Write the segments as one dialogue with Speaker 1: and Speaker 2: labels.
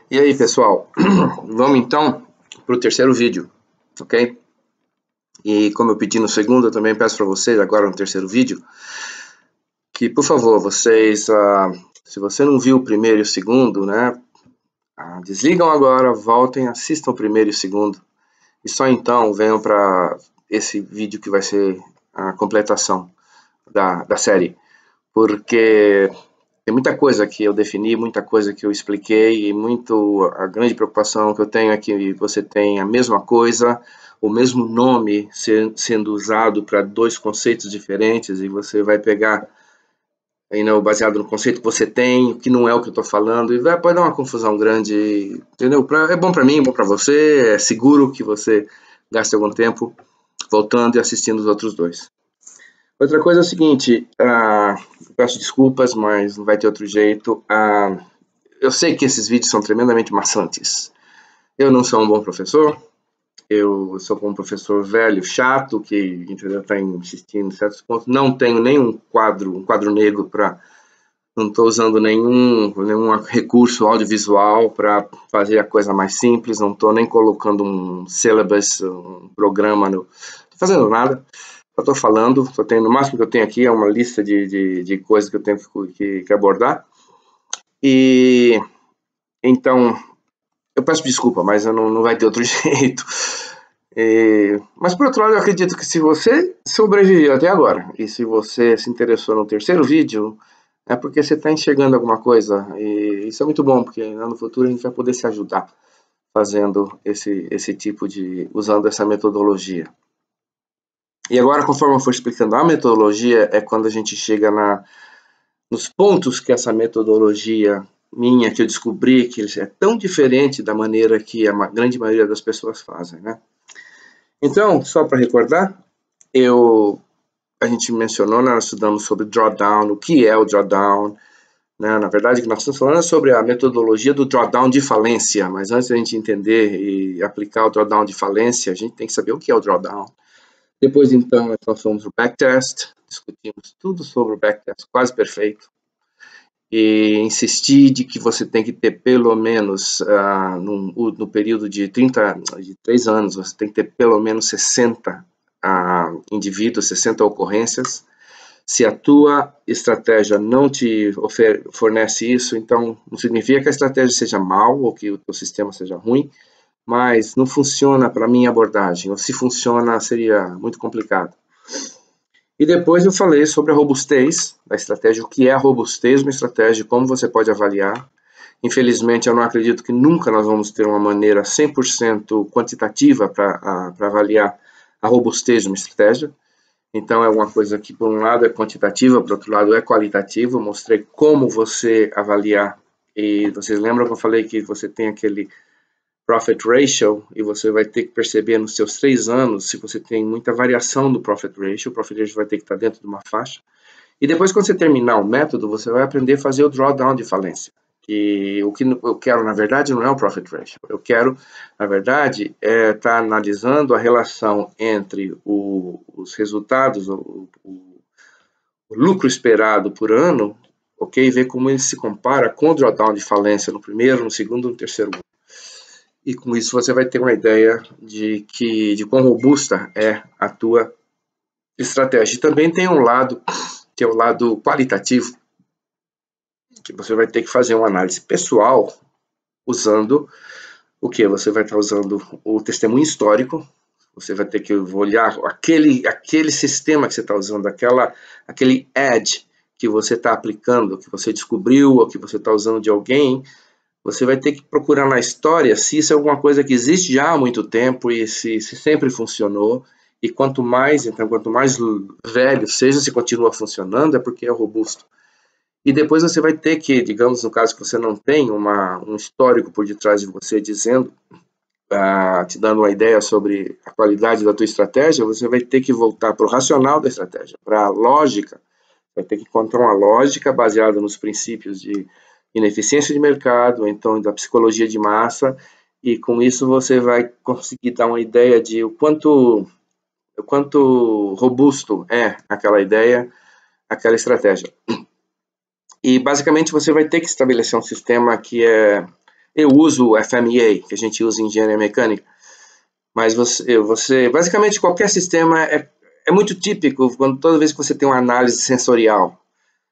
Speaker 1: E aí, pessoal, vamos então para o terceiro vídeo, ok? E como eu pedi no segundo, eu também peço para vocês, agora no terceiro vídeo, que, por favor, vocês, se você não viu o primeiro e o segundo, né, desligam agora, voltem, assistam o primeiro e o segundo, e só então venham para esse vídeo que vai ser a completação da série, porque tem muita coisa que eu defini, muita coisa que eu expliquei, e a grande preocupação que eu tenho é que você tenha a mesma coisa, o mesmo nome sendo usado para dois conceitos diferentes, e você vai pegar baseado no conceito que você tem, que não é o que eu estou falando, e pode dar uma confusão grande, entendeu? É bom para mim, é bom para você, é seguro que você gaste algum tempo voltando e assistindo os outros dois. Outra coisa é o seguinte, peço desculpas, mas não vai ter outro jeito. Eu sei que esses vídeos são tremendamente maçantes. Eu não sou um bom professor, eu sou um professor velho, chato, que está insistindo em certos pontos. Não tenho nenhum um quadro negro para... Não estou usando nenhum recurso audiovisual para fazer a coisa mais simples, não estou nem colocando um syllabus, um programa, não estou fazendo nada. Eu estou falando, o máximo que eu tenho aqui é uma lista de coisas que eu tenho que abordar. E então, eu peço desculpa, mas não vai ter outro jeito. Mas por outro lado, eu acredito que se você sobreviveu até agora, e se você se interessou no terceiro vídeo, é porque você está enxergando alguma coisa, e isso é muito bom, porque no futuro a gente vai poder se ajudar fazendo esse tipo usando essa metodologia. E agora, conforme eu for explicando a metodologia, é quando a gente chega nos pontos que essa metodologia minha, que eu descobri que é tão diferente da maneira que a grande maioria das pessoas fazem, né? Então, só para recordar, a gente mencionou, nós estudamos sobre drawdown, o que é o drawdown, né? Na verdade, o que nós estamos falando é sobre a metodologia do drawdown de falência, mas antes da gente entender e aplicar o drawdown de falência, a gente tem que saber o que é o drawdown. Depois, então, nós fomos o backtest, discutimos tudo sobre o backtest, quase perfeito, e insisti de que você tem que ter pelo menos, no período de 3 anos, você tem que ter pelo menos 60 indivíduos, 60 ocorrências. Se a tua estratégia não te fornece isso, então não significa que a estratégia seja mal ou que o teu sistema seja ruim, mas não funciona para a minha abordagem, ou se funciona seria muito complicado. E depois eu falei sobre a robustez da estratégia, o que é a robustez de uma estratégia, como você pode avaliar. Infelizmente, eu não acredito que nunca nós vamos ter uma maneira 100% quantitativa para avaliar a robustez de uma estratégia. Então, é uma coisa que, por um lado, é quantitativa, por outro lado, é qualitativa. Eu mostrei como você avaliar. E vocês lembram que eu falei que você tem aquele profit ratio, e você vai ter que perceber nos seus 3 anos se você tem muita variação do profit ratio. O profit ratio vai ter que estar dentro de uma faixa. E depois, quando você terminar o método, você vai aprender a fazer o drawdown de falência. E o que eu quero, na verdade, não é o profit ratio. Eu quero, na verdade, estar analisando a relação entre os resultados, o lucro esperado por ano, ok? E ver como ele se compara com o drawdown de falência no primeiro, no segundo e no terceiro ano. E com isso você vai ter uma ideia de quão robusta é a tua estratégia. E também tem um lado, que é o lado qualitativo, que você vai ter que fazer uma análise pessoal usando o que? Você vai estar usando o testemunho histórico, você vai ter que olhar aquele sistema que você está usando, aquele ad que você está aplicando, que você descobriu ou que você está usando de alguém. Você vai ter que procurar na história se isso é alguma coisa que existe já há muito tempo e se sempre funcionou. E quanto mais velho seja, se continua funcionando, é porque é robusto. E depois você vai ter que, digamos, no caso que você não tem um histórico por detrás de você dizendo, te dando uma ideia sobre a qualidade da tua estratégia, você vai ter que voltar para o racional da estratégia, para a lógica. Vai ter que encontrar uma lógica baseada nos princípios de ineficiência de mercado, então da psicologia de massa, e com isso você vai conseguir dar uma ideia de o quanto robusto é aquela ideia, aquela estratégia. E basicamente você vai ter que estabelecer um sistema que é Eu uso o FMEA, que a gente usa em engenharia mecânica, mas basicamente qualquer sistema é muito típico toda vez que você tem uma análise sensorial.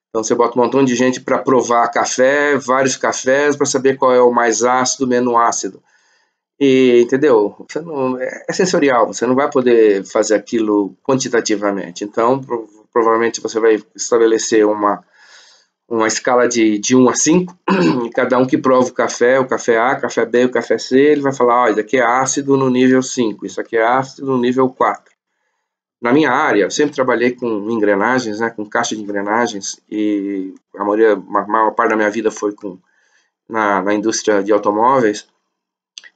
Speaker 1: Então você bota um montão de gente para provar café, vários cafés, para saber qual é o mais ácido, menos ácido. E, entendeu? É sensorial, você não vai poder fazer aquilo quantitativamente. Então, provavelmente você vai estabelecer uma escala de 1 a 5, e cada um que prova o café A, café B, o café C, ele vai falar, isso aqui é ácido no nível 5, isso aqui é ácido no nível 4. Na minha área, eu sempre trabalhei com engrenagens, né, com caixa de engrenagens, e a maior parte da minha vida foi na indústria de automóveis.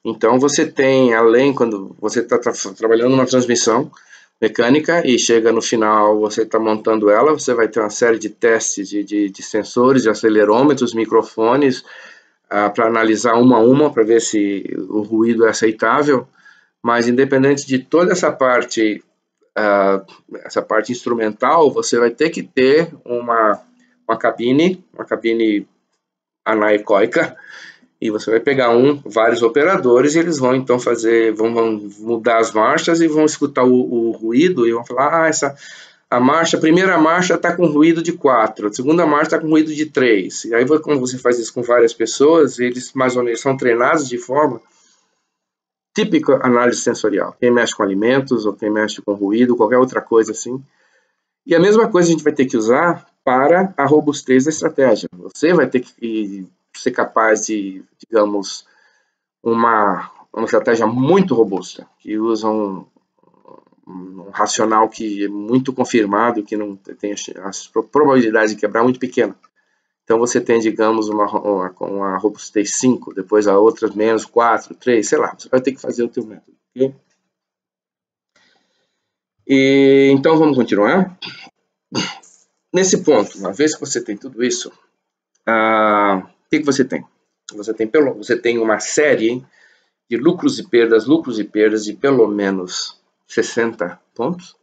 Speaker 1: Então você tem, quando você está trabalhando numa transmissão mecânica e chega no final, você está montando ela, você vai ter uma série de testes de sensores, de acelerômetros, microfones, para analisar uma a uma, para ver se o ruído é aceitável, mas independente de toda essa parte instrumental, você vai ter que ter uma cabine anecoica, e você vai pegar vários operadores e eles vão então vão mudar as marchas e vão escutar o ruído e vão falar, a primeira marcha está com ruído de 4, a segunda marcha está com ruído de 3. E aí, como você faz isso com várias pessoas, eles mais ou menos são treinados de forma típica análise sensorial. Quem mexe com alimentos ou quem mexe com ruído, qualquer outra coisa assim. E a mesma coisa a gente vai ter que usar para a robustez da estratégia. Você vai ter que ser capaz de, digamos, uma estratégia muito robusta, que usa um racional que é muito confirmado, que não tem as probabilidades de quebrar muito pequena. Então você tem, digamos, uma robustez 5, depois a outra menos 4, 3, sei lá, você vai ter que fazer o teu método. Okay? Então vamos continuar. Nesse ponto, uma vez que você tem tudo isso, o que você tem? Você tem uma série de lucros e perdas de pelo menos 60 pontos.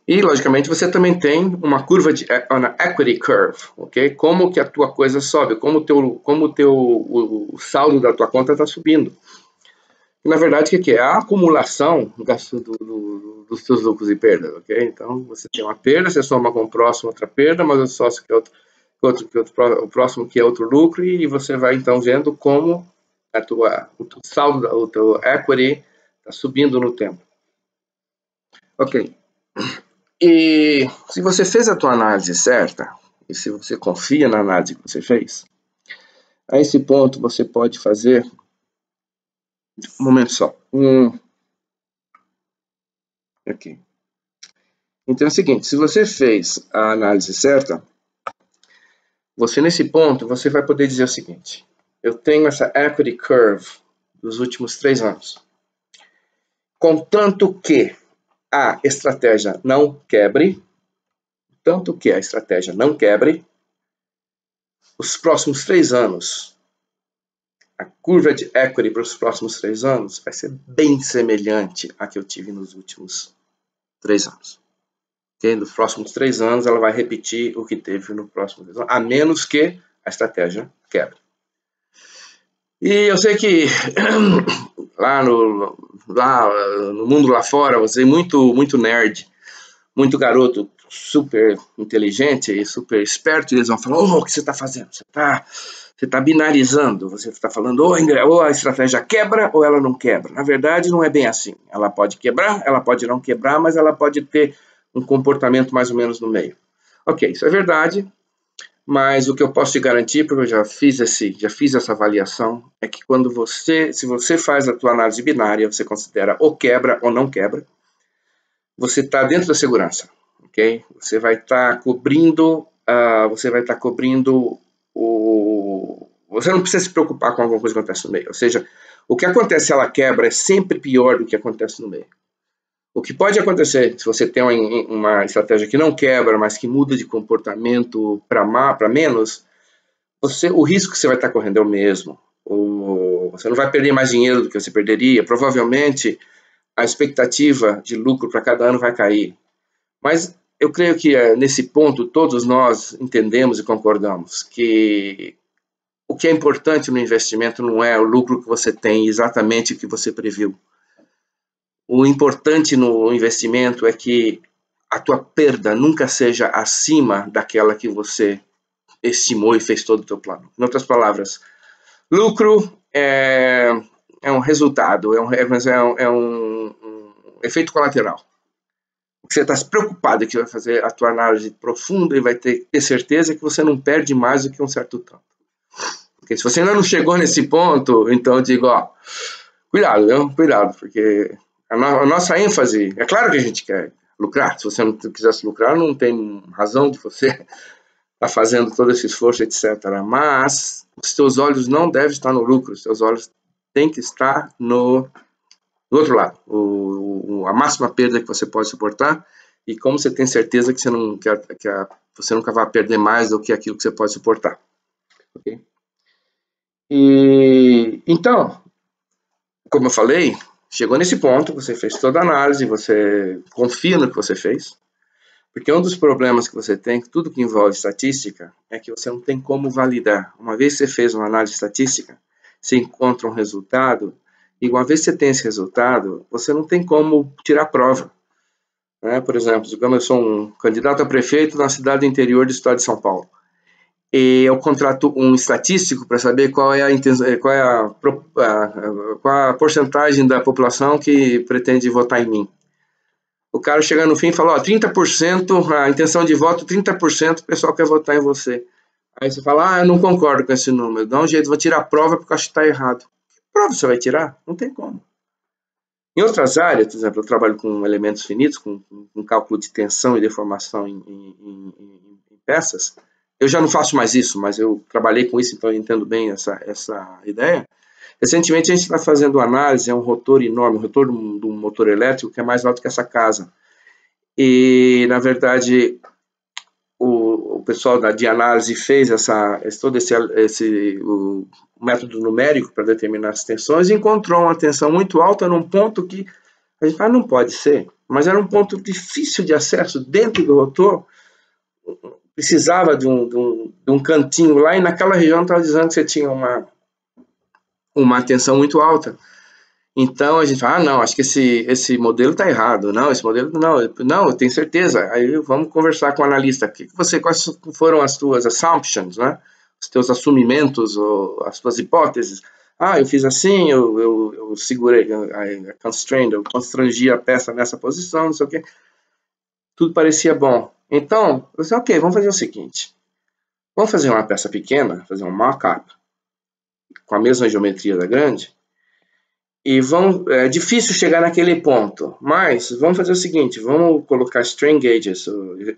Speaker 1: E, logicamente, você também tem uma curva uma equity curve, ok? Como que a tua coisa sobe, como o saldo da tua conta está subindo. E, na verdade, o que é? A acumulação dos seus lucros e perdas, ok? Então, você tem uma perda, você soma com o próximo outra perda, mas o sócio que é o próximo que é outro lucro, e você vai, então, vendo como o teu saldo, o teu equity está subindo no tempo. Ok. E se você fez a tua análise certa, e se você confia na análise que você fez, a esse ponto você pode fazer, um momento só, aqui. Então é o seguinte, se você fez a análise certa, você nesse ponto, você vai poder dizer o seguinte, eu tenho essa equity curve dos últimos 3 anos, contanto que a estratégia não quebre, os próximos 3 anos, a curva de equity para os próximos 3 anos vai ser bem semelhante à que eu tive nos últimos 3 anos. Okay? Nos próximos 3 anos, ela vai repetir o que teve no próximo 3 anos, a menos que a estratégia quebre. E eu sei que lá no mundo lá fora, você é muito nerd, muito garoto super inteligente e super esperto, e eles vão falar, o que você está fazendo? Você está binarizando, você está falando ou a estratégia quebra ou ela não quebra. Na verdade, não é bem assim. Ela pode quebrar, ela pode não quebrar, mas ela pode ter um comportamento mais ou menos no meio. Ok, isso é verdade, mas o que eu posso te garantir, porque eu já fiz essa avaliação, é que se você faz a tua análise binária, você considera ou quebra ou não quebra, você está dentro da segurança, ok? Você vai estar cobrindo, você não precisa se preocupar com alguma coisa que acontece no meio. Ou seja, o que acontece se ela quebra é sempre pior do que acontece no meio. O que pode acontecer se você tem uma estratégia que não quebra, mas que muda de comportamento para menos, o risco que você vai estar correndo é o mesmo. Você não vai perder mais dinheiro do que você perderia. Provavelmente, a expectativa de lucro para cada ano vai cair. Mas eu creio que nesse ponto todos nós entendemos e concordamos que o que é importante no investimento não é o lucro que você tem, exatamente o que você previu. O importante no investimento é que a tua perda nunca seja acima daquela que você estimou e fez todo o teu plano. Em outras palavras, lucro é um resultado, é um efeito colateral. Você está preocupado que vai fazer a tua análise profunda e vai ter certeza que você não perde mais do que um certo tanto. Porque se você ainda não chegou nesse ponto, então eu digo, ó, cuidado, viu? Cuidado, porque a nossa ênfase, é claro que a gente quer lucrar, se você não quisesse lucrar, não tem razão de você estar fazendo todo esse esforço, etc. Mas os teus olhos não devem estar no lucro, os teus olhos têm que estar do outro lado, a máxima perda que você pode suportar e como você tem certeza que você nunca vai perder mais do que aquilo que você pode suportar. Okay? E então, como eu falei, chegou nesse ponto, você fez toda a análise, você confia no que você fez, porque um dos problemas que você tem, tudo que envolve estatística, é que você não tem como validar. Uma vez que você fez uma análise estatística, você encontra um resultado, e uma vez que você tem esse resultado, você não tem como tirar prova. Né? Por exemplo, digamos, eu sou um candidato a prefeito na cidade interior do estado de São Paulo. E eu contrato um estatístico para saber qual é a porcentagem da população que pretende votar em mim. O cara chega no fim e fala, ó, 30%, a intenção de voto, 30% o pessoal quer votar em você. Aí você fala, eu não concordo com esse número, dá um jeito, vou tirar a prova porque eu acho que está errado. Que prova você vai tirar? Não tem como. Em outras áreas, por exemplo, eu trabalho com elementos finitos, com cálculo de tensão e deformação em peças. Eu já não faço mais isso, mas eu trabalhei com isso, então eu entendo bem essa ideia. Recentemente a gente está fazendo análise, é um rotor enorme, um rotor de um motor elétrico que é mais alto que essa casa. E, na verdade, o pessoal de análise fez todo o método numérico para determinar as tensões e encontrou uma tensão muito alta num ponto que a gente fala, não pode ser, mas era um ponto difícil de acesso dentro do rotor, precisava de um cantinho lá, e naquela região estava dizendo que você tinha uma tensão muito alta. Então a gente fala, não, acho que esse modelo está errado, não, esse modelo não, eu tenho certeza. Aí vamos conversar com o analista, quais foram as tuas assumptions, né? Os teus assumimentos, ou as tuas hipóteses. Eu fiz assim, eu segurei, eu constrangi a peça nessa posição, não sei o quê. Tudo parecia bom. Então, eu disse, ok, vamos fazer o seguinte, vamos fazer uma peça pequena, fazer um mock-up, com a mesma geometria da grande, e é difícil chegar naquele ponto, mas vamos fazer o seguinte, vamos colocar strain gauges,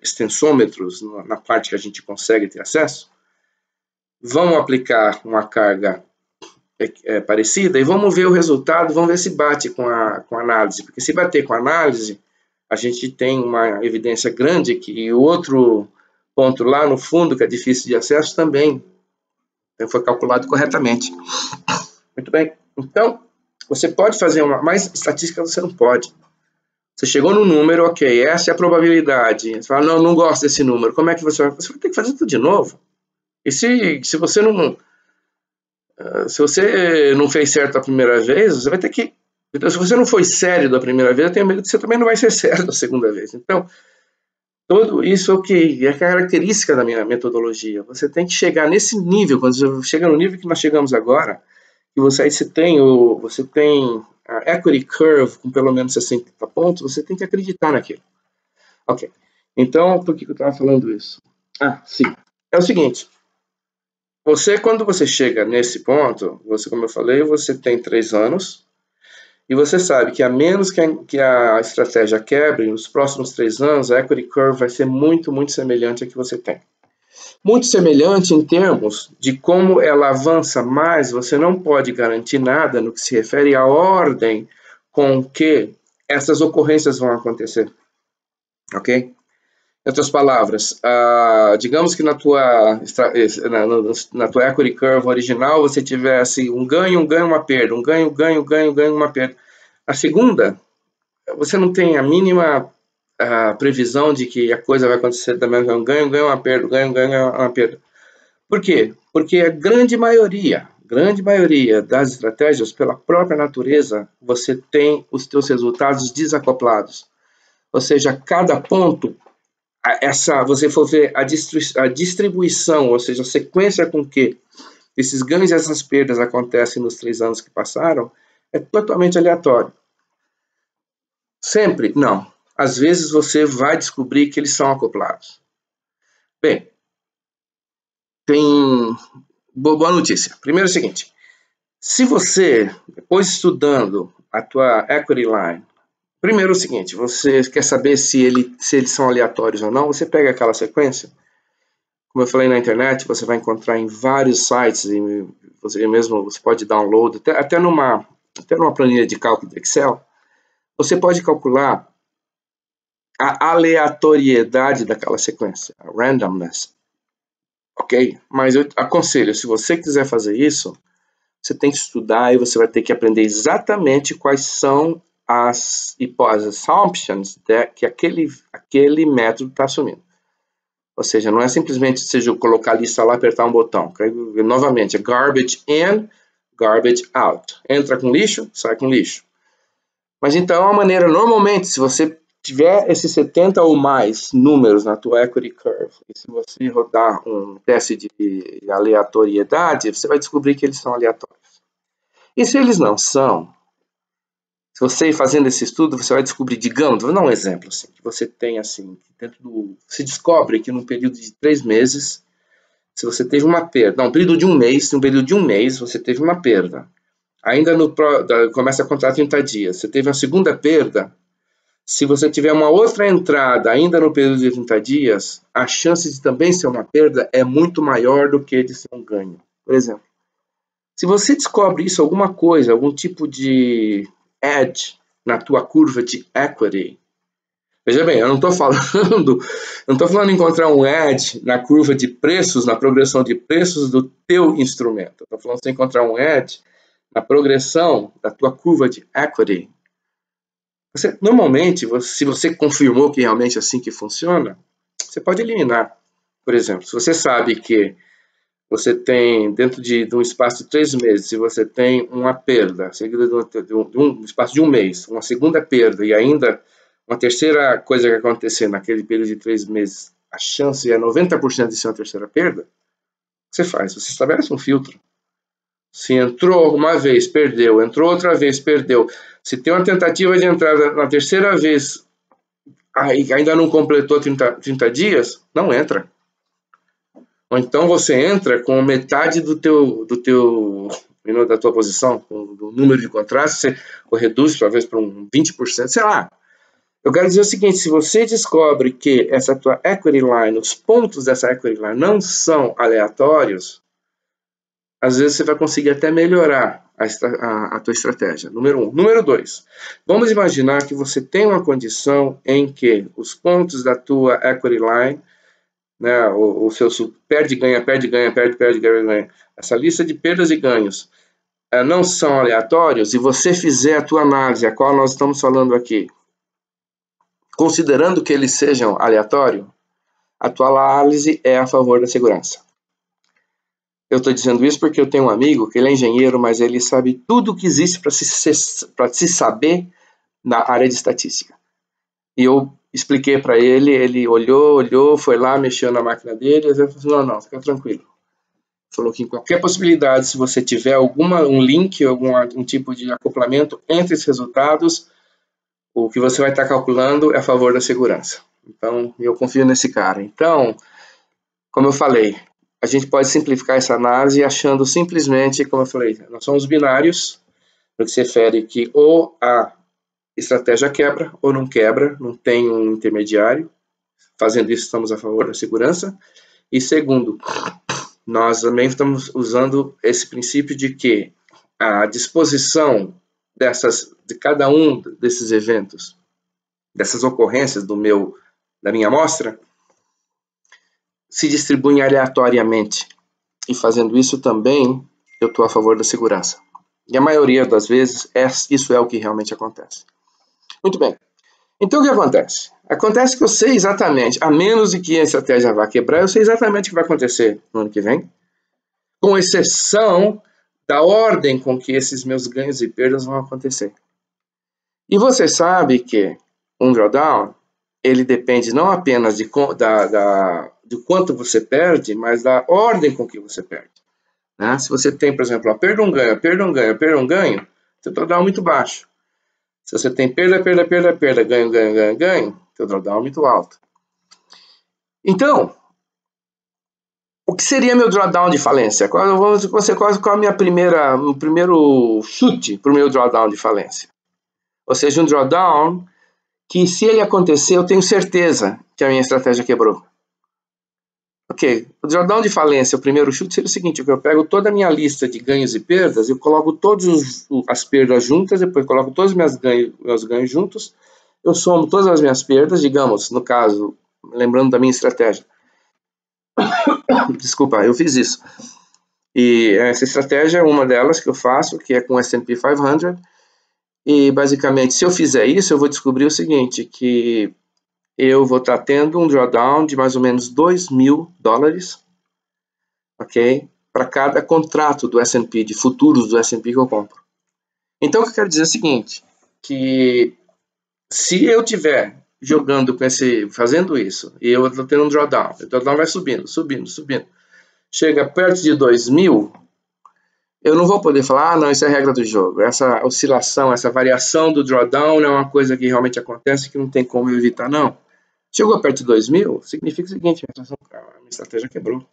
Speaker 1: extensômetros, na parte que a gente consegue ter acesso, vamos aplicar uma carga parecida e vamos ver o resultado, vamos ver se bate com a análise, porque se bater com a análise, a gente tem uma evidência grande que o outro ponto lá no fundo, que é difícil de acesso, também foi calculado corretamente. Muito bem, então você pode fazer mas estatística você não pode. Você chegou no número, ok, essa é a probabilidade. Você fala, não gosto desse número. Como é que você vai? Você vai ter que fazer tudo de novo. E se você não fez certo a primeira vez, você vai ter que... Então, se você não foi sério da primeira vez, eu tenho medo que você também não vai ser sério da segunda vez. Então, tudo isso é característica da minha metodologia. Você tem que chegar nesse nível, quando você chega no nível que nós chegamos agora, que você tem a equity curve com pelo menos 60 pontos, você tem que acreditar naquilo. Ok. Então, por que eu estava falando isso? Sim. É o seguinte. Quando você chega nesse ponto, como eu falei, você tem 3 anos, e você sabe que a menos que a estratégia quebre, nos próximos 3 anos, a equity curve vai ser muito, muito semelhante à que você tem. Muito semelhante em termos de como ela avança mais, você não pode garantir nada no que se refere à ordem com que essas ocorrências vão acontecer. Ok? Em outras palavras, digamos que na tua equity curve original você tivesse um ganho, uma perda, um ganho, uma perda. A segunda, você não tem a mínima previsão de que a coisa vai acontecer também, um ganho, uma perda, uma perda. Por quê? Porque a grande maioria das estratégias, pela própria natureza, você tem os teus resultados desacoplados. Ou seja, cada ponto, você for ver a distribuição, ou seja, a sequência com que esses ganhos e essas perdas acontecem nos 3 anos que passaram, é totalmente aleatório. Sempre? Não. Às vezes você vai descobrir que eles são acoplados. Bem, tem boa notícia. Primeiro é o seguinte, se você, depois estudando a tua equity line, primeiro é o seguinte, você quer saber se eles são aleatórios ou não, você pega aquela sequência, como eu falei na internet, você vai encontrar em vários sites, e você pode download, até numa planilha de cálculo de Excel, você pode calcular a aleatoriedade daquela sequência, a randomness, ok? Mas eu aconselho, se você quiser fazer isso, você tem que estudar e você vai ter que aprender exatamente quais são as hipóteses, assumptions que aquele método está assumindo. Ou seja, não é simplesmente colocar a lista lá e apertar um botão. Okay? Novamente, é garbage in, garbage out. Entra com lixo, sai com lixo. Mas então, a maneira, normalmente, se você tiver esses 70 ou mais números na tua equity curve, e se você rodar um teste de aleatoriedade, você vai descobrir que eles são aleatórios. E se eles não são, se você fazendo esse estudo, você vai descobrir, digamos, vou dar um exemplo, assim, que você tem assim, se descobre que num período de 3 meses, se você teve uma perda, num período de um mês, você teve uma perda. Ainda começa a contar 30 dias, você teve uma segunda perda, se você tiver uma outra entrada ainda no período de 30 dias, a chance de também ser uma perda é muito maior do que de ser um ganho. Por exemplo, se você descobre isso, alguma coisa, algum tipo de edge na tua curva de equity, veja bem, eu não estou falando em encontrar um edge na curva de preços, na progressão de preços do teu instrumento. Estou falando de encontrar um edge na progressão da tua curva de equity. Normalmente, se você confirmou que realmente é assim que funciona, você pode eliminar. Por exemplo, se você sabe que você tem, dentro de um espaço de 3 meses, se você tem uma perda, seguida de um espaço de um mês, uma segunda perda e ainda uma terceira coisa que acontecer naquele período de 3 meses, a chance é 90% de ser uma terceira perda, o que você faz? Você estabelece um filtro. Se entrou uma vez, perdeu, entrou outra vez, perdeu. Se tem uma tentativa de entrada na terceira vez, ainda não completou 30 dias, não entra. Ou então você entra com metade da tua posição, do número de contratos, você reduz talvez para um 20%, sei lá. Eu quero dizer o seguinte, se você descobre que essa tua equity line, os pontos dessa equity line não são aleatórios, às vezes você vai conseguir até melhorar a tua estratégia. Número 1. Número 2. Vamos imaginar que você tem uma condição em que os pontos da tua equity line, né, o seu perde, ganha, essa lista de perdas e ganhos não são aleatórios e você fizer a tua análise, a qual nós estamos falando aqui, considerando que eles sejam aleatórios, a tua análise é a favor da segurança. Eu estou dizendo isso porque eu tenho um amigo que ele é engenheiro, mas ele sabe tudo o que existe para se saber na área de estatística. E eu expliquei para ele, ele olhou, foi lá, mexeu na máquina dele, e ele falou, não, fica tranquilo. Falou que em qualquer possibilidade, se você tiver um link, algum tipo de acoplamento entre esses resultados, o que você vai estar calculando é a favor da segurança. Então, eu confio nesse cara. Então, como eu falei, a gente pode simplificar essa análise achando simplesmente, como eu falei, nós somos binários, no que se refere que ou a estratégia quebra ou não quebra, não tem um intermediário. Fazendo isso, estamos a favor da segurança. E segundo, nós também estamos usando esse princípio de que a disposição de cada um desses eventos, dessas ocorrências da minha amostra, se distribuem aleatoriamente. E fazendo isso também, eu estou a favor da segurança. E a maioria das vezes, isso é o que realmente acontece. Muito bem. Então, o que acontece? Acontece que eu sei exatamente, a menos de que a estratégia vá quebrar, eu sei exatamente o que vai acontecer no ano que vem, com exceção da ordem com que esses meus ganhos e perdas vão acontecer. E você sabe que um drawdown, ele depende não apenas de quanto você perde, mas da ordem com que você perde. Né? Se você tem, por exemplo, perda um ganho, perda um ganho, perda um ganho, seu drawdown é muito baixo. Se você tem perda, perda, perda, perda, ganho, ganho, ganho, ganho, seu drawdown é muito alto. Então, o que seria meu drawdown de falência? Qual é a minha o primeiro chute para o meu drawdown de falência? Ou seja, um drawdown que, se ele acontecer, eu tenho certeza que a minha estratégia quebrou. Ok, o drawdown de falência, o primeiro chute seria o seguinte: eu pego toda a minha lista de ganhos e perdas, eu coloco todas as perdas juntas, depois coloco todos os meus ganhos juntos, eu somo todas as minhas perdas, digamos, no caso, lembrando da minha estratégia. Desculpa, eu fiz isso. E essa estratégia é uma delas que eu faço, que é com o S&P 500. E basicamente, se eu fizer isso, eu vou descobrir o seguinte, que eu vou estar tendo um drawdown de mais ou menos $2.000, ok? Para cada contrato do S&P, de futuros do S&P que eu compro. Então, o que eu quero dizer é o seguinte, que se eu tiver jogando fazendo isso, e eu estou tendo um drawdown, o drawdown vai subindo, subindo, subindo, chega perto de 2.000, eu não vou poder falar, não, isso é a regra do jogo. Essa oscilação, essa variação do drawdown é uma coisa que realmente acontece, que não tem como eu evitar, não. Chegou perto de 2.000, significa o seguinte, a minha estratégia quebrou.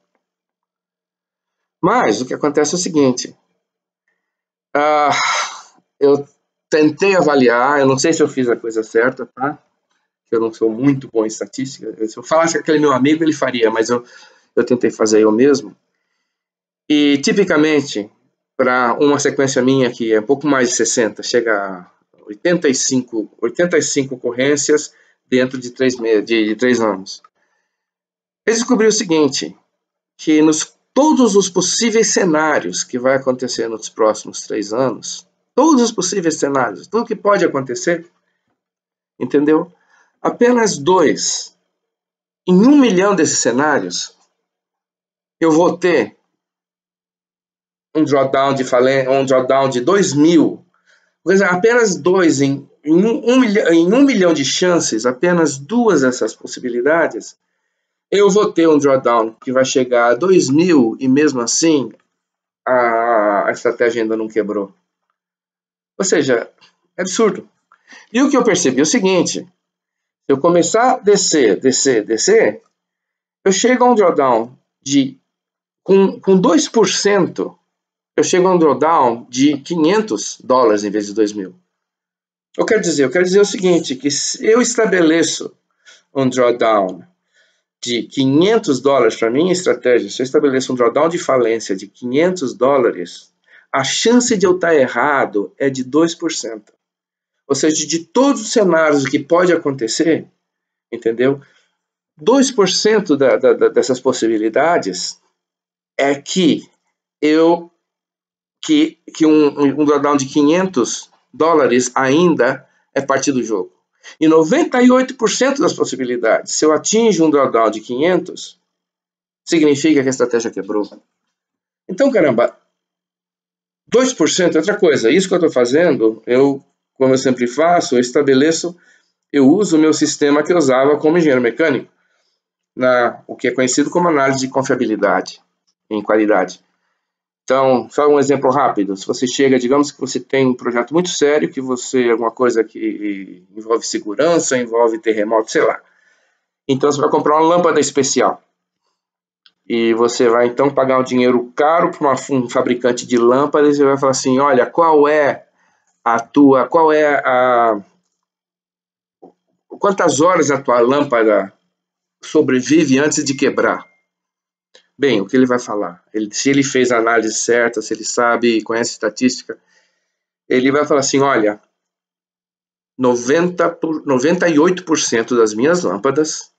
Speaker 1: Mas o que acontece é o seguinte, eu tentei avaliar, eu não sei se eu fiz a coisa certa, tá? Eu não sou muito bom em estatística. Se eu falasse com aquele meu amigo, ele faria, mas eu tentei fazer eu mesmo. E, tipicamente, para uma sequência minha que é um pouco mais de 60, chega a 85 ocorrências dentro de 3 anos. Eu descobri o seguinte, que todos os possíveis cenários que vai acontecer nos próximos 3 anos, todos os possíveis cenários, tudo que pode acontecer, entendeu? Apenas 2 em 1 milhão desses cenários, eu vou ter um drawdown de 2.000. Apenas 2 em 1 milhão de chances, apenas 2 dessas possibilidades, eu vou ter um drawdown que vai chegar a 2.000 e mesmo assim a estratégia ainda não quebrou. Ou seja, é absurdo. E o que eu percebi é o seguinte, se eu começar a descer, eu chego a um drawdown com 2%, eu chego a um drawdown de $500 em vez de 2.000. Eu quero dizer o seguinte, que se eu estabeleço um drawdown de $500 para minha estratégia, se eu estabeleço um drawdown de falência de $500, a chance de eu estar errado é de 2%. Ou seja, de todos os cenários que pode acontecer, entendeu? 2% dessas possibilidades é que um drawdown de $500 ainda é parte do jogo. E 98% das possibilidades, se eu atinjo um drawdown de 500, significa que a estratégia quebrou. Então, caramba, 2% é outra coisa. Isso que eu estou fazendo, como eu sempre faço, eu uso o meu sistema que eu usava como engenheiro mecânico, o que é conhecido como análise de confiabilidade em qualidade. Então, só um exemplo rápido. Se você chega, digamos que você tem um projeto muito sério, alguma coisa que envolve segurança, envolve terremoto, sei lá. Então, você vai comprar uma lâmpada especial. E você vai, então, pagar um dinheiro caro para um fabricante de lâmpadas e você vai falar assim, olha, quantas horas a tua lâmpada sobrevive antes de quebrar? Bem, o que ele vai falar? Se ele fez a análise certa, se ele sabe, conhece estatística, ele vai falar assim, olha, 98% das minhas lâmpadas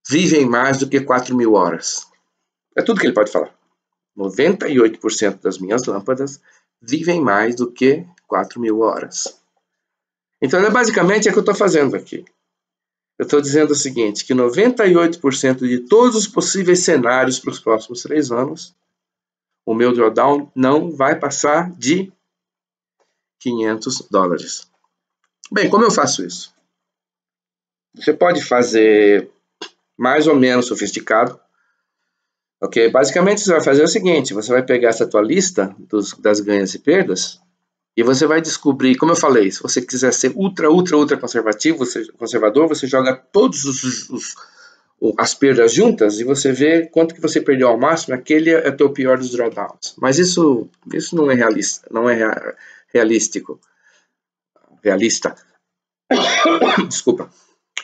Speaker 1: vivem mais do que 4.000 horas. É tudo que ele pode falar. 98% das minhas lâmpadas vivem mais do que 4.000 horas. Então, basicamente, é o que eu estou fazendo aqui. eu estou dizendo o seguinte, que 98% de todos os possíveis cenários para os próximos 3 anos, o meu drawdown não vai passar de $500. Bem, como eu faço isso? Você pode fazer mais ou menos sofisticado, ok? Basicamente, você vai fazer o seguinte, você vai pegar essa tua lista das ganhas e perdas, e você vai descobrir, como eu falei, se você quiser ser ultra conservador, você joga todos as perdas juntas e você vê quanto que você perdeu ao máximo, aquele é o teu pior dos drawdowns. Mas isso não é realista, não é realista. Desculpa.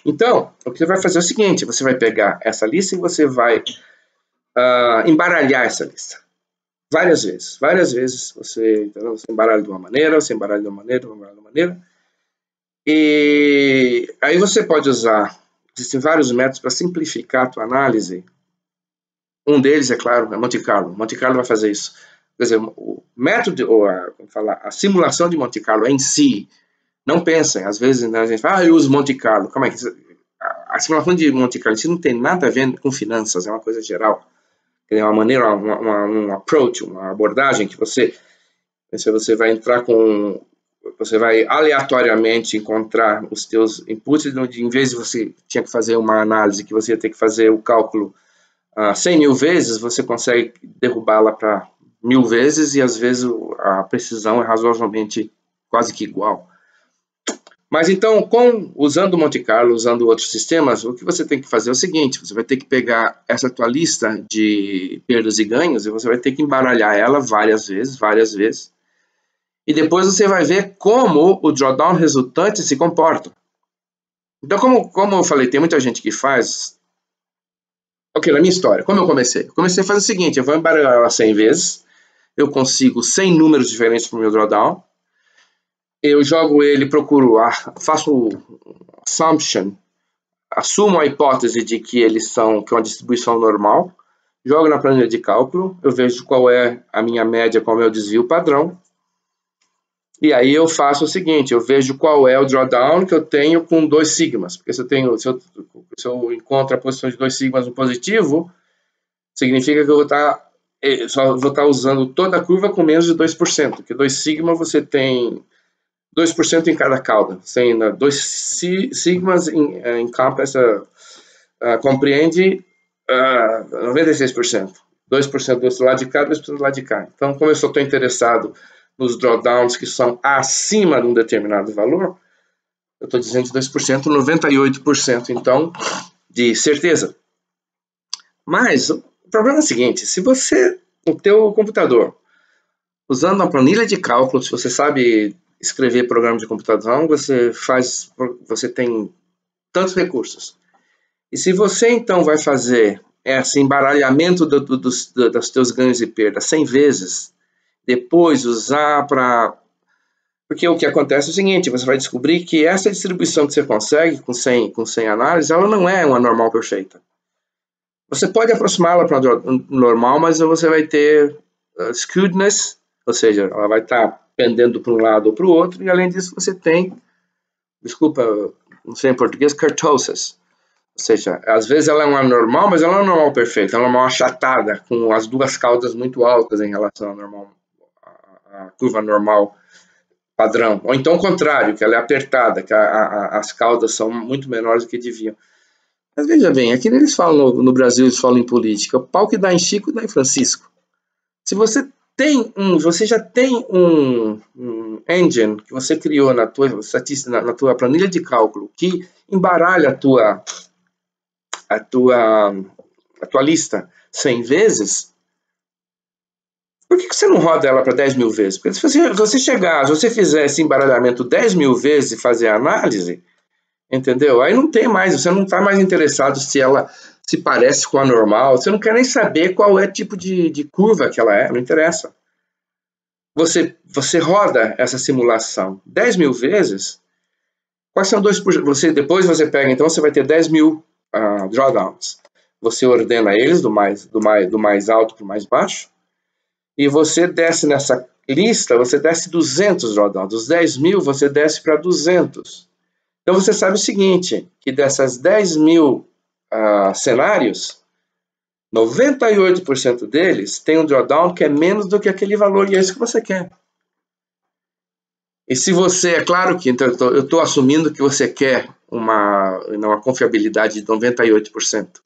Speaker 1: Então, o que você vai fazer é o seguinte, você vai pegar essa lista e você vai embaralhar essa lista. Várias vezes você embaralha de uma maneira, você embaralha de uma maneira, e aí você pode usar, existem vários métodos para simplificar a tua análise. Um deles, é claro, é Monte Carlo. Monte Carlo vai fazer isso. Quer dizer, o método, ou a simulação de Monte Carlo em si, não pensem, às vezes a gente fala, eu uso Monte Carlo. Calma aí, a simulação de Monte Carlo em si não tem nada a ver com finanças, é uma coisa geral. É uma maneira, um approach, uma abordagem que você vai entrar com, você vai aleatoriamente encontrar os teus inputs, em vez de você tinha que fazer uma análise que você ia ter que fazer o cálculo 100 mil vezes, você consegue derrubá-la para 1000 vezes e às vezes a precisão é razoavelmente quase que igual. Mas então, usando Monte Carlo, usando outros sistemas, o que você tem que fazer é o seguinte, você vai ter que pegar essa tua lista de perdas e ganhos e você vai ter que embaralhar ela várias vezes, e depois você vai ver como o drawdown resultante se comporta. Então, como eu falei, tem muita gente que faz... Ok, na minha história, como eu comecei? Eu comecei a fazer o seguinte, eu vou embaralhar ela 100 vezes, eu consigo 100 números diferentes para o meu drawdown, eu jogo ele, faço assumption, assumo a hipótese de que eles são, que é uma distribuição normal, jogo na planilha de cálculo, eu vejo qual é a minha média, qual é o meu desvio padrão, e aí eu faço o seguinte, eu vejo qual é o drawdown que eu tenho com 2 sigmas, porque se eu encontro a posição de 2 sigmas no positivo, significa que eu só vou estar usando toda a curva com menos de 2%, porque 2 sigma você tem 2% em cada cauda, sendo 2 sigmas em campo, compreende 96%. 2% do outro lado de cá, 2% do lado de cá. Então, como eu só estou interessado nos drawdowns que são acima de um determinado valor, eu estou dizendo de 2%, 98%, então, de certeza. Mas o problema é o seguinte, se você, o teu computador, usando uma planilha de cálculo, se você sabe escrever programa de computação, você tem tantos recursos. E se você então vai fazer esse embaralhamento dos teus ganhos e perdas 100 vezes, depois usar para... Porque o que acontece é o seguinte, você vai descobrir que essa distribuição que você consegue com 100 análises, ela não é uma normal perfeita. Você pode aproximá-la para normal, mas você vai ter skewedness, ou seja, ela vai estar pendendo para um lado ou para o outro, e além disso você tem, desculpa, não sei em português, kurtosis. Ou seja, às vezes ela é uma normal, mas ela não é uma normal perfeita, ela é uma achatada, com as duas caudas muito altas em relação à curva normal padrão. Ou então o contrário, que ela é apertada, que as caudas são muito menores do que deviam. Mas veja bem, aqui eles falam, no Brasil eles falam em política, o pau que dá em Chico dá em Francisco. Se você já tem um engine que você criou na tua estatística, na tua planilha de cálculo, que embaralha a tua lista 100 vezes, por que você não roda ela para 10 mil vezes? Porque se você fizer esse embaralhamento 10 mil vezes e fazer a análise, entendeu? Aí não tem mais, você não está mais interessado se ela se parece com a normal, você não quer nem saber qual é o tipo de curva que ela é, não interessa. Você roda essa simulação 10 mil vezes, quais são 2%? Depois você pega, então você vai ter 10 mil drawdowns. Você ordena eles do mais alto para o mais baixo, e você desce nessa lista, você desce 200 drawdowns. Dos 10 mil, você desce para 200. Então você sabe o seguinte, que dessas 10 mil cenários, 98% deles tem um drawdown que é menos do que aquele valor, e é isso que você quer. E se você, é claro que então, eu estou assumindo que você quer uma confiabilidade de 98%.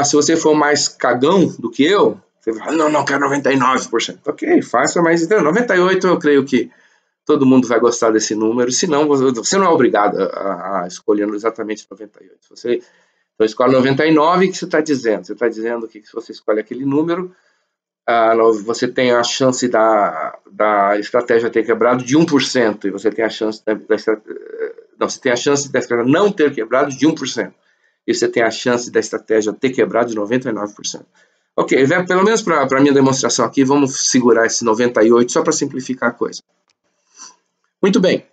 Speaker 1: Se você for mais cagão do que eu, você vai falar, não, quero 99%. Ok, faça, mas então, 98% eu creio que todo mundo vai gostar desse número, senão você não é obrigado a escolher exatamente 98%. Você escolhe 99%, o que você está dizendo? Você está dizendo que se você escolhe aquele número, você tem a chance da estratégia ter quebrado de 1%, e você tem a chance você tem a chance da estratégia não ter quebrado de 1%, e você tem a chance da estratégia ter quebrado de 99%. Ok, pelo menos para a minha demonstração aqui, vamos segurar esse 98% só para simplificar a coisa. Muito bem.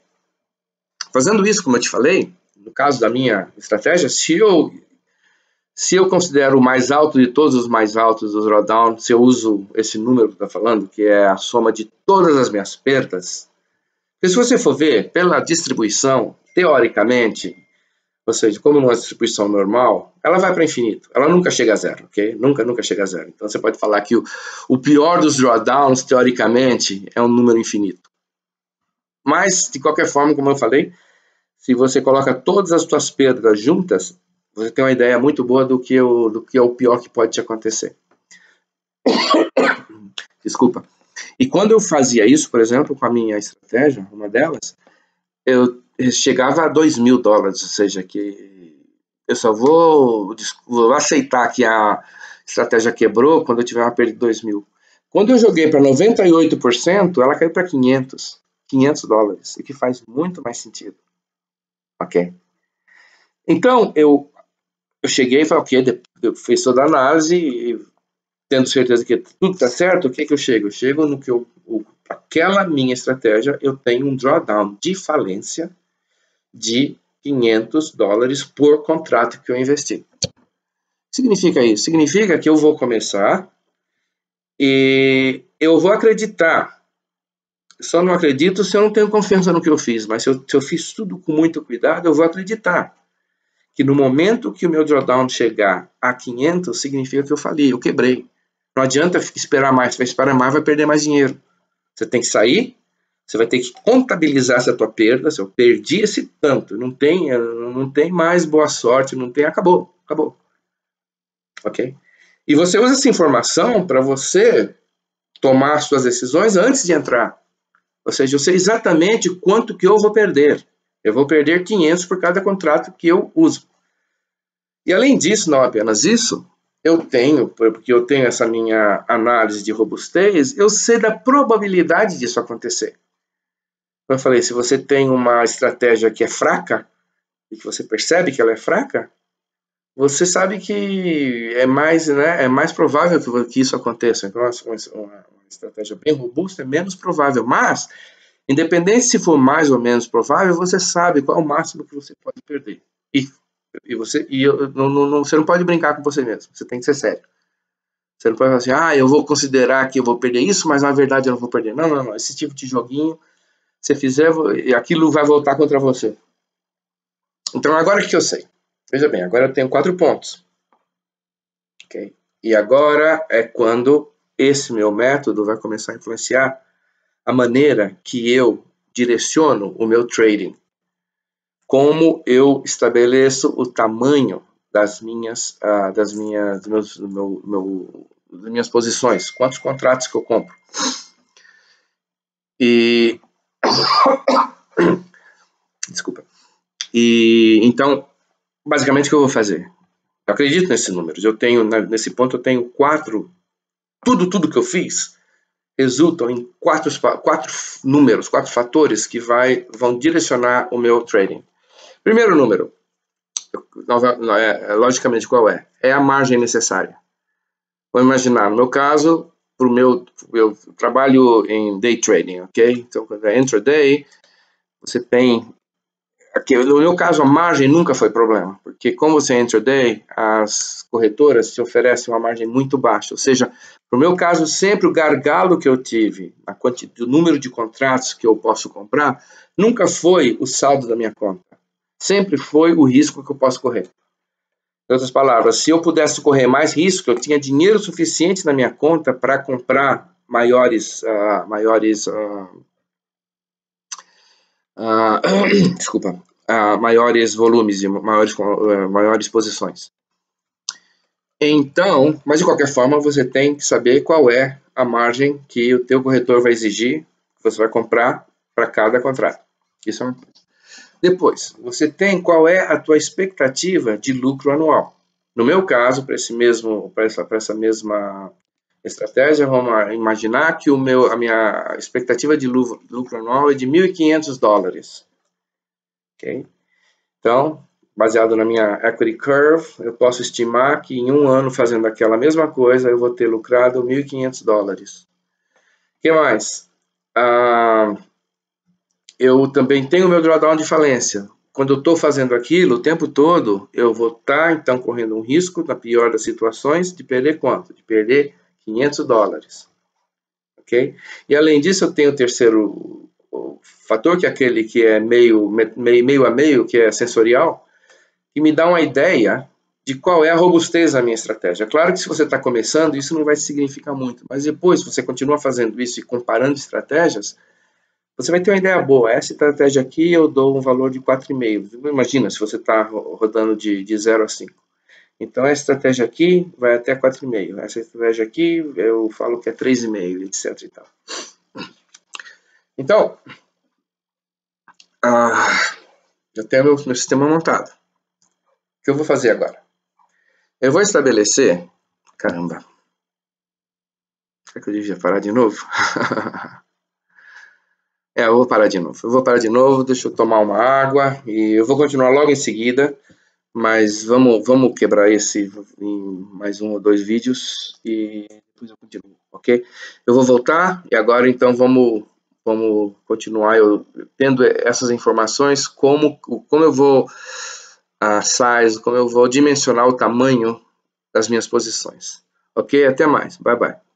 Speaker 1: Fazendo isso, como eu te falei, no caso da minha estratégia, se eu considero o mais alto de todos os mais altos dos drawdown, se eu uso esse número que está falando, que é a soma de todas as minhas perdas, porque se você for ver pela distribuição, teoricamente, ou seja, como numa distribuição normal, ela vai para infinito, ela nunca chega a zero, ok? Nunca chega a zero. Então você pode falar que o pior dos drawdowns, teoricamente, é um número infinito. Mas, de qualquer forma, como eu falei, se você coloca todas as suas perdas juntas, você tem uma ideia muito boa do que é o pior que pode te acontecer. Desculpa. E quando eu fazia isso, por exemplo, com a minha estratégia, uma delas, eu chegava a $2.000, ou seja, que eu só vou aceitar que a estratégia quebrou quando eu tiver uma perda de 2.000. Quando eu joguei para 98%, ela caiu para $500, o que faz muito mais sentido. Ok? Então, eu cheguei e falei, ok, eu fiz toda a análise e tendo certeza que tudo está certo, o que eu chego? Eu chego no que aquela minha estratégia, eu tenho um drawdown de falência de $500 por contrato que eu investi. O que significa isso? Significa que eu vou começar e eu vou acreditar. Só não acredito se eu não tenho confiança no que eu fiz, mas se eu fiz tudo com muito cuidado, eu vou acreditar que no momento que o meu drawdown chegar a 500, significa que eu falhei, eu quebrei. Não adianta esperar mais, se vai esperar mais, vai perder mais dinheiro. Você tem que sair, você vai ter que contabilizar essa tua perda, se eu perdi esse tanto, não tem mais boa sorte, acabou. Ok? E você usa essa informação para você tomar suas decisões antes de entrar. Ou seja, eu sei exatamente quanto que eu vou perder. Eu vou perder 500 por cada contrato que eu uso. E além disso, não apenas isso, porque eu tenho essa minha análise de robustez, eu sei da probabilidade disso acontecer. Como eu falei, se você tem uma estratégia que é fraca, e que você percebe que ela é fraca, você sabe que é mais provável que isso aconteça. Então, uma estratégia bem robusta é menos provável, mas independente se for mais ou menos provável, você sabe qual é o máximo que você pode perder. Você não pode brincar com você mesmo, você tem que ser sério. Você não pode falar assim, eu vou considerar que eu vou perder isso, mas na verdade eu não vou perder. Não. Esse tipo de joguinho, se fizer, aquilo vai voltar contra você. Então agora que eu sei. Veja bem, agora eu tenho 4 pontos. Okay? E agora é quando esse meu método vai começar a influenciar a maneira que eu direciono o meu trading. Como eu estabeleço o tamanho das minhas posições, quantos contratos que eu compro. Desculpa. Então, basicamente o que eu vou fazer? Eu acredito nesses números. Nesse ponto eu tenho 4, tudo que eu fiz resultam em 4 números, 4 fatores que vão direcionar o meu trading. Primeiro número, logicamente qual é? É a margem necessária. Vou imaginar, no meu caso, eu trabalho em day trading, ok? Então, quando é intraday, você tem... Aqui, no meu caso, a margem nunca foi problema, porque como você é intraday, as corretoras te oferecem uma margem muito baixa, ou seja, no meu caso, sempre o gargalo que eu tive, o número de contratos que eu posso comprar, nunca foi o saldo da minha conta. sempre foi o risco que eu posso correr. Em outras palavras, se eu pudesse correr mais risco, eu tinha dinheiro suficiente na minha conta para comprar maiores maiores volumes e maiores posições. Então, mas de qualquer forma, você tem que saber qual é a margem que o teu corretor vai exigir, que você vai comprar para cada contrato. Isso é uma coisa. Depois, você tem qual é a tua expectativa de lucro anual. No meu caso, para essa mesma estratégia, vamos imaginar que a minha expectativa de lucro anual é de $1.500. Okay? Então, baseado na minha equity curve, eu posso estimar que em um ano fazendo aquela mesma coisa, eu vou ter lucrado $1.500. O que mais? Eu também tenho o meu drawdown de falência. Quando eu estou fazendo aquilo o tempo todo, eu vou estar, então, correndo um risco, na pior das situações, de perder quanto? De perder $500. Ok? E além disso, eu tenho o terceiro fator, que é aquele que é meio a meio, que é sensorial, que me dá uma ideia de qual é a robustez da minha estratégia. Claro que se você está começando, isso não vai significar muito, mas depois, se você continua fazendo isso e comparando estratégias, você vai ter uma ideia boa. Essa estratégia aqui eu dou um valor de 4,5. Imagina se você está rodando de 0 a 5. Então, essa estratégia aqui vai até 4,5. Essa estratégia aqui eu falo que é 3,5, etc. E tal. Então, já tenho meu sistema montado. O que eu vou fazer agora? Eu vou estabelecer... Caramba. Será que eu devia parar de novo? Eu vou parar de novo. Deixa eu tomar uma água e eu vou continuar logo em seguida. Mas vamos quebrar esse em mais 1 ou 2 vídeos e depois eu continuo, ok? Eu vou voltar e agora então vamos continuar eu tendo essas informações, como eu vou como eu vou dimensionar o tamanho das minhas posições. Ok? Até mais. Bye, bye.